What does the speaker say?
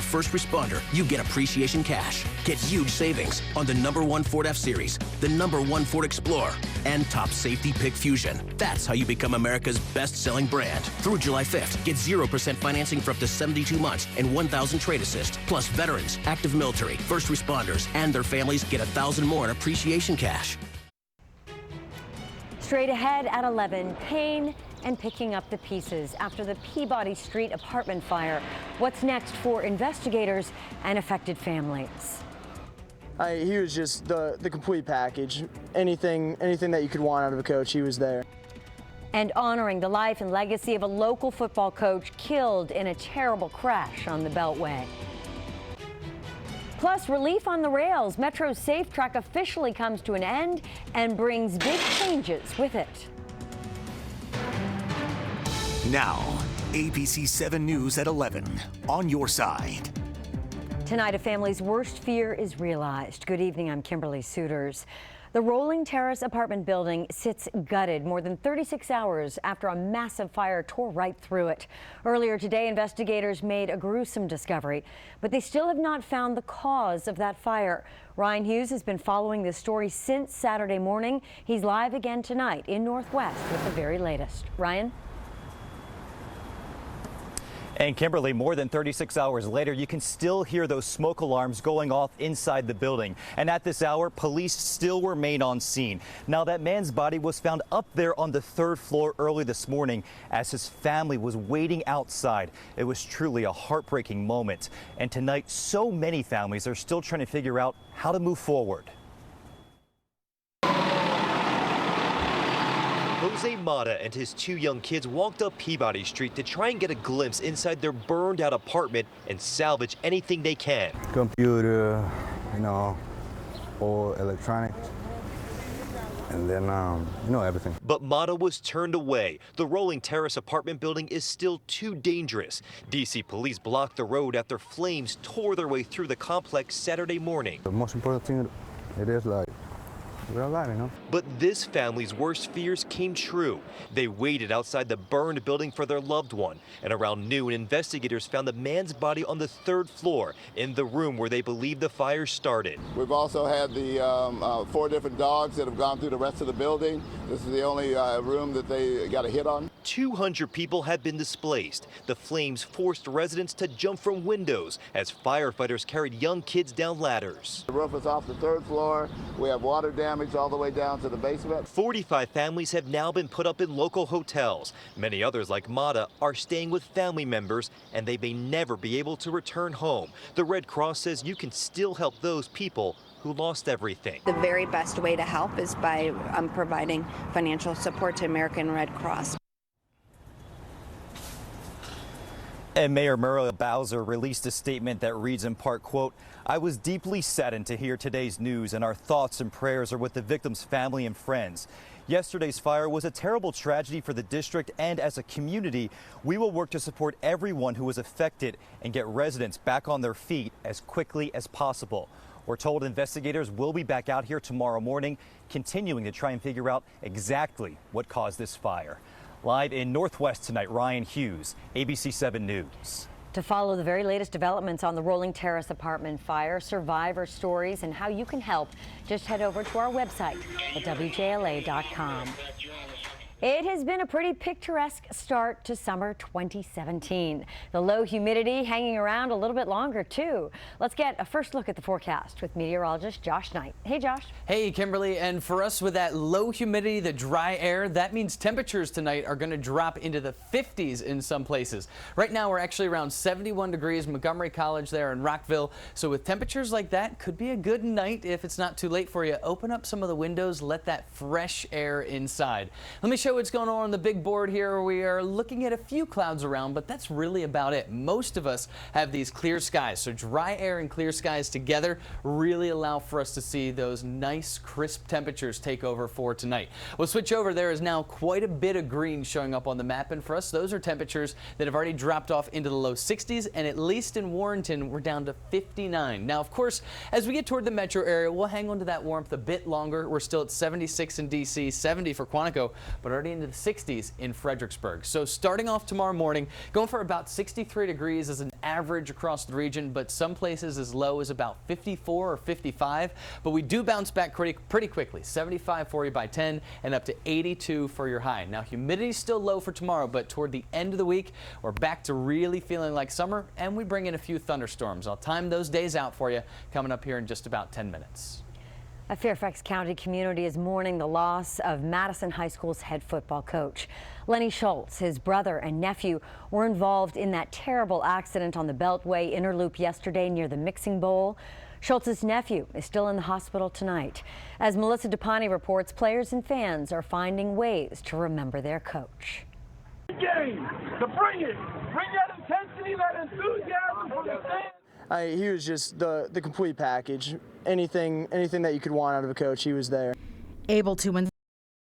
a first responder, you get appreciation cash. Get huge savings on the #1 Ford F-Series, the #1 Ford Explorer, and top safety pick Fusion. That's how you become America's best-selling brand. Through July 5th, get 0% financing for up to 72 months and 1,000 trade assist. Plus veterans, active military, first responders, and their families get 1,000 more in appreciation cash. Straight ahead at 11, pain and picking up the pieces after the Peabody Street apartment fire. What's next for investigators and affected families? He was just the complete package. Anything that you could want out of a coach, he was there. And honoring the life and legacy of a local football coach killed in a terrible crash on the Beltway. Plus, relief on the rails. Metro's Safe Track officially comes to an end and brings big changes with it. Now, ABC 7 News at 11, on your side. Tonight, a family's worst fear is realized. Good evening, I'm Kimberly Suiters. The Rolling Terrace apartment building sits gutted more than 36 hours after a massive fire tore right through it. Earlier today, investigators made a gruesome discovery, but they still have not found the cause of that fire. Ryan Hughes has been following this story since Saturday morning. He's live again tonight in Northwest with the very latest. Ryan? And Kimberly, more than 36 hours later, you can still hear those smoke alarms going off inside the building. And at this hour, police still remain on scene. Now, that man's body was found up there on the 3rd floor early this morning as his family was waiting outside. It was truly a heartbreaking moment. And tonight, so many families are still trying to figure out how to move forward. Jose Mata and his 2 young kids walked up Peabody Street to try and get a glimpse inside their burned out apartment and salvage anything they can. Computer, or electronics, and then, everything. But Mata was turned away. The Rolling Terrace apartment building is still too dangerous. D.C. police blocked the road after flames tore their way through the complex Saturday morning. The most important thing, it is we're alive, But this family's worst fears came true. They waited outside the burned building for their loved one. And around noon, investigators found the man's body on the 3rd floor in the room where they believe the fire started. We've also had the 4 different dogs that have gone through the rest of the building. This is the only room that they got a hit on. 200 people had been displaced. The flames forced residents to jump from windows as firefighters carried young kids down ladders. The roof is off the 3rd floor. We have water damage all the way down to the basement. 45 families have now been put up in local hotels. Many others, like Mata, are staying with family members, and they may never be able to return home. The Red Cross says you can still help those people who lost everything. The very best way to help is by providing financial support to American Red Cross. And Mayor Muriel Bowser released a statement that reads in part, quote, "I was deeply saddened to hear today's news, and our thoughts and prayers are with the victim's family and friends. Yesterday's fire was a terrible tragedy for the district, and as a community, we will work to support everyone who was affected and get residents back on their feet as quickly as possible." We're told investigators will be back out here tomorrow morning, continuing to try and figure out exactly what caused this fire. Live in Northwest tonight, Ryan Hughes, ABC 7 News. To follow the very latest developments on the Rolling Terrace apartment fire, survivor stories, and how you can help, just head over to our website at WJLA.com. It has been a pretty picturesque start to summer 2017. The low humidity hanging around a little bit longer, too. Let's get a first look at the forecast with meteorologist Josh Knight. Hey, Josh. Hey, Kimberly. And for us, with that low humidity, the dry air, that means temperatures tonight are going to drop into the 50s in some places. Right now, we're actually around 71 degrees, Montgomery College there in Rockville. So with temperatures like that, could be a good night if it's not too late for you. Open up some of the windows, let that fresh air inside. Let me show what's going on the big board here. We are looking at a few clouds around, but that's really about it. Most of us have these clear skies, so dry air and clear skies together really allow for us to see those nice crisp temperatures take over for tonight. We'll switch over. There is now quite a bit of green showing up on the map, and for us those are temperatures that have already dropped off into the low 60s, and at least in Warrenton we're down to 59. Now, of course, as we get toward the metro area, we'll hang on to that warmth a bit longer. We're still at 76 in DC, 70 for Quantico, but our 30 into the 60s in Fredericksburg. So starting off tomorrow morning, going for about 63 degrees as an average across the region, but some places as low as about 54 or 55. But we do bounce back pretty quickly. 75 for you by 10 and up to 82 for your high. Now humidity is still low for tomorrow, but toward the end of the week, we're back to really feeling like summer, and we bring in a few thunderstorms. I'll time those days out for you coming up here in just about 10 minutes. A Fairfax County community is mourning the loss of Madison High School's head football coach. Lenny Schultz, his brother and nephew, were involved in that terrible accident on the Beltway inner loop yesterday near the Mixing Bowl. Schultz's nephew is still in the hospital tonight. As Melissa DePani reports, players and fans are finding ways to remember their coach. Game to bring that intensity, that enthusiasm from the fans. He was just the complete package. Anything that you could want out of a coach, he was there. Able to